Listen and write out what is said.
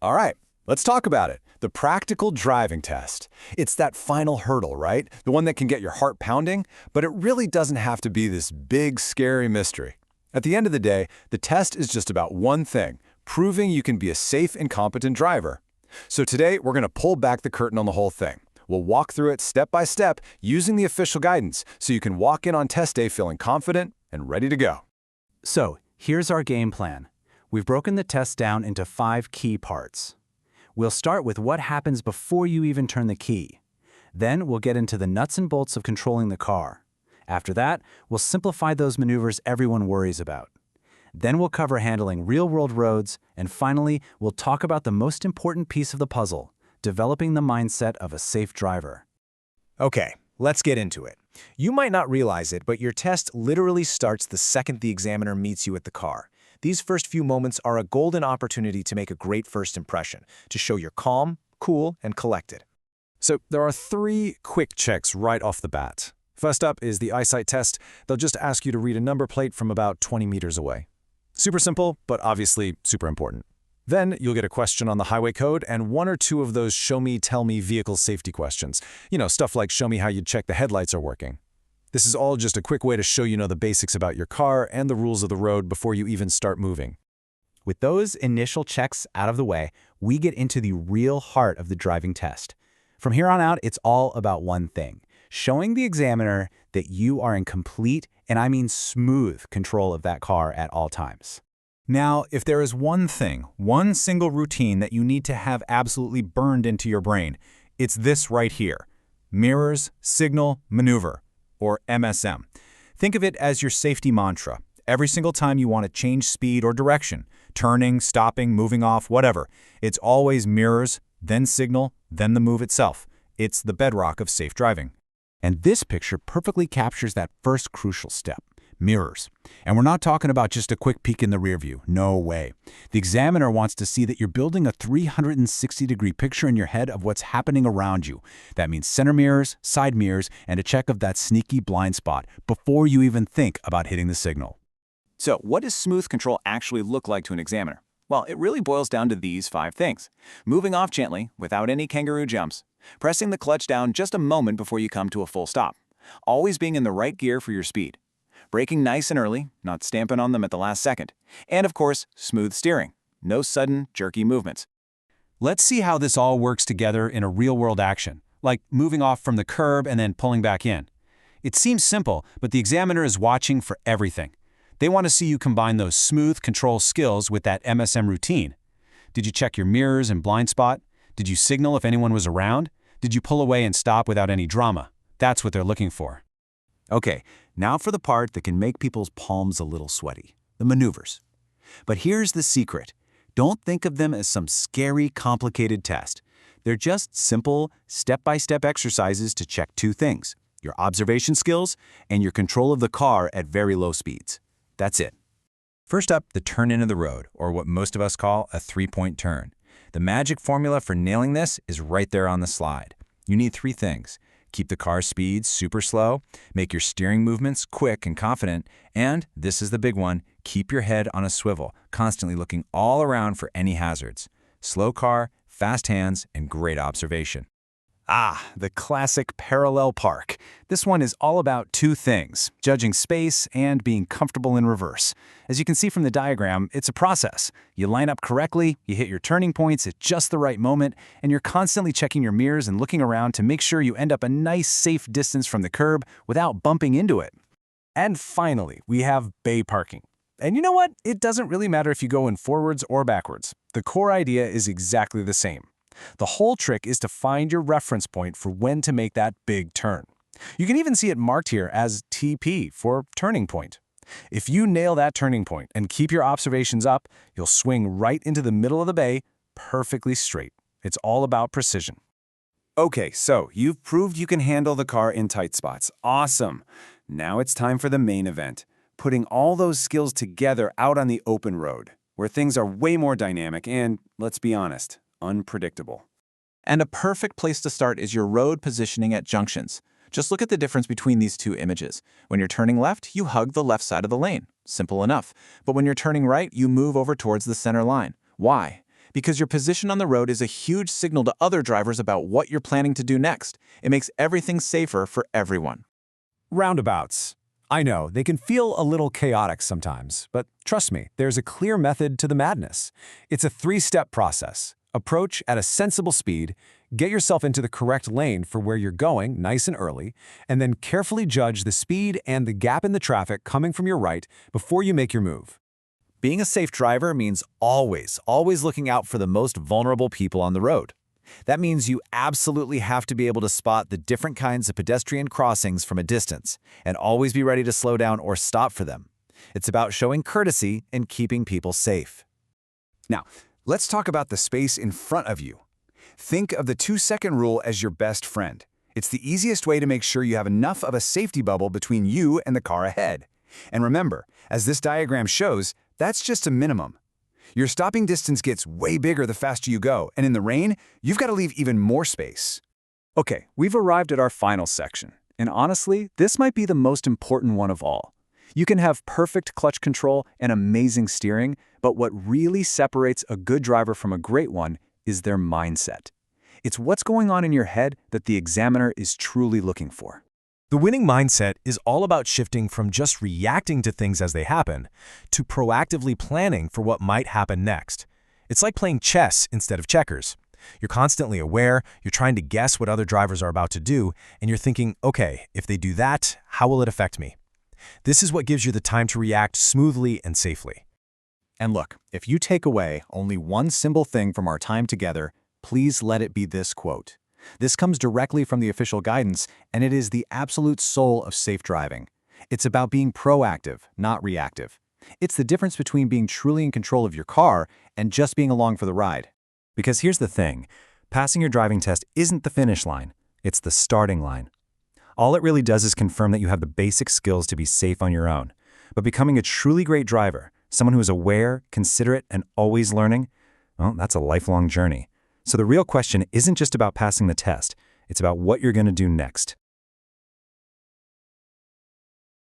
All right, let's talk about it. The practical driving test. It's that final hurdle, right? The one that can get your heart pounding, but it really doesn't have to be this big, scary mystery. At the end of the day, the test is just about one thing, proving you can be a safe and competent driver. So today, we're going to pull back the curtain on the whole thing. We'll walk through it step by step using the official guidance so you can walk in on test day feeling confident and ready to go. So, here's our game plan. We've broken the test down into 5 key parts. We'll start with what happens before you even turn the key. Then we'll get into the nuts and bolts of controlling the car. After that, we'll simplify those maneuvers everyone worries about. Then we'll cover handling real-world roads, and finally, we'll talk about the most important piece of the puzzle, developing the mindset of a safe driver. Okay, let's get into it. You might not realize it, but your test literally starts the second the examiner meets you at the car. These first few moments are a golden opportunity to make a great first impression, to show you're calm, cool, and collected. So there are 3 quick checks right off the bat. First up is the eyesight test. They'll just ask you to read a number plate from about 20 meters away. Super simple, but obviously super important. Then you'll get a question on the highway code and 1 or 2 of those show me, tell me vehicle safety questions. Stuff like show me how you'd check the headlights are working. This is all just a quick way to show you know the basics about your car and the rules of the road before you even start moving. With those initial checks out of the way, we get into the real heart of the driving test. From here on out, it's all about one thing, showing the examiner that you are in complete, and I mean smooth, control of that car at all times. Now, if there is one thing, one single routine that you need to have absolutely burned into your brain, it's this right here. Mirrors, signal, maneuver, or MSM. Think of it as your safety mantra. Every single time you want to change speed or direction, turning, stopping, moving off, whatever, it's always mirrors, then signal, then the move itself. It's the bedrock of safe driving. And this picture perfectly captures that first crucial step, mirrors. And we're not talking about just a quick peek in the rear view. No way. The examiner wants to see that you're building a 360-degree picture in your head of what's happening around you. That means center mirrors, side mirrors, and a check of that sneaky blind spot before you even think about hitting the signal. So, what does smooth control actually look like to an examiner? Well, it really boils down to these 5 things. Moving off gently, without any kangaroo jumps. Pressing the clutch down just a moment before you come to a full stop. Always being in the right gear for your speed. Braking nice and early, not stamping on them at the last second. And of course, smooth steering. No sudden, jerky movements. Let's see how this all works together in a real-world action, like moving off from the curb and then pulling back in. It seems simple, but the examiner is watching for everything. They want to see you combine those smooth control skills with that MSM routine. Did you check your mirrors and blind spot? Did you signal if anyone was around? Did you pull away and stop without any drama? That's what they're looking for. Okay, now for the part that can make people's palms a little sweaty, the maneuvers. But here's the secret. Don't think of them as some scary, complicated test. They're just simple, step-by-step exercises to check 2 things, your observation skills and your control of the car at very low speeds. That's it. First up, the turn into the road, or what most of us call a 3-point turn. The magic formula for nailing this is right there on the slide. You need 3 things. Keep the car's speed super slow, make your steering movements quick and confident, and, this is the big one, keep your head on a swivel, constantly looking all around for any hazards. Slow car, fast hands, and great observation. The classic parallel park. This one is all about 2 things, judging space and being comfortable in reverse. As you can see from the diagram, it's a process. You line up correctly, you hit your turning points at just the right moment, and you're constantly checking your mirrors and looking around to make sure you end up a nice, safe distance from the curb without bumping into it. And finally, we have bay parking. And you know what? It doesn't really matter if you go in forwards or backwards. The core idea is exactly the same. The whole trick is to find your reference point for when to make that big turn. You can even see it marked here as TP for turning point. If you nail that turning point and keep your observations up, you'll swing right into the middle of the bay, perfectly straight. It's all about precision. Okay, so you've proved you can handle the car in tight spots. Awesome. Now it's time for the main event, putting all those skills together out on the open road, where things are way more dynamic and, let's be honest, unpredictable. And a perfect place to start is your road positioning at junctions. Just look at the difference between these 2 images. When you're turning left, you hug the left side of the lane. Simple enough. But when you're turning right, you move over towards the center line. Why? because your position on the road is a huge signal to other drivers about what you're planning to do next. It makes everything safer for everyone. Roundabouts. I know, they can feel a little chaotic sometimes, but trust me, there's a clear method to the madness. It's a 3-step process. Approach at a sensible speed, get yourself into the correct lane for where you're going nice and early, and then carefully judge the speed and the gap in the traffic coming from your right before you make your move. Being a safe driver means always looking out for the most vulnerable people on the road. That means you absolutely have to be able to spot the different kinds of pedestrian crossings from a distance and always be ready to slow down or stop for them. It's about showing courtesy and keeping people safe. Now, let's talk about the space in front of you. Think of the 2-second rule as your best friend. It's the easiest way to make sure you have enough of a safety bubble between you and the car ahead. And remember, as this diagram shows, that's just a minimum. Your stopping distance gets way bigger the faster you go, and in the rain, you've got to leave even more space. Okay, we've arrived at our final section, and honestly, this might be the most important one of all. You can have perfect clutch control and amazing steering, but what really separates a good driver from a great one is their mindset. It's what's going on in your head that the examiner is truly looking for. The winning mindset is all about shifting from just reacting to things as they happen to proactively planning for what might happen next. It's like playing chess instead of checkers. You're constantly aware, you're trying to guess what other drivers are about to do, and you're thinking, okay, if they do that, how will it affect me? This is what gives you the time to react smoothly and safely. And look, if you take away only one simple thing from our time together, please let it be this quote. This comes directly from the official guidance, and it is the absolute soul of safe driving. It's about being proactive, not reactive. It's the difference between being truly in control of your car and just being along for the ride. Because here's the thing, passing your driving test isn't the finish line, it's the starting line. All it really does is confirm that you have the basic skills to be safe on your own. But becoming a truly great driver, someone who is aware, considerate, and always learning, well, that's a lifelong journey. So the real question isn't just about passing the test, it's about what you're going to do next.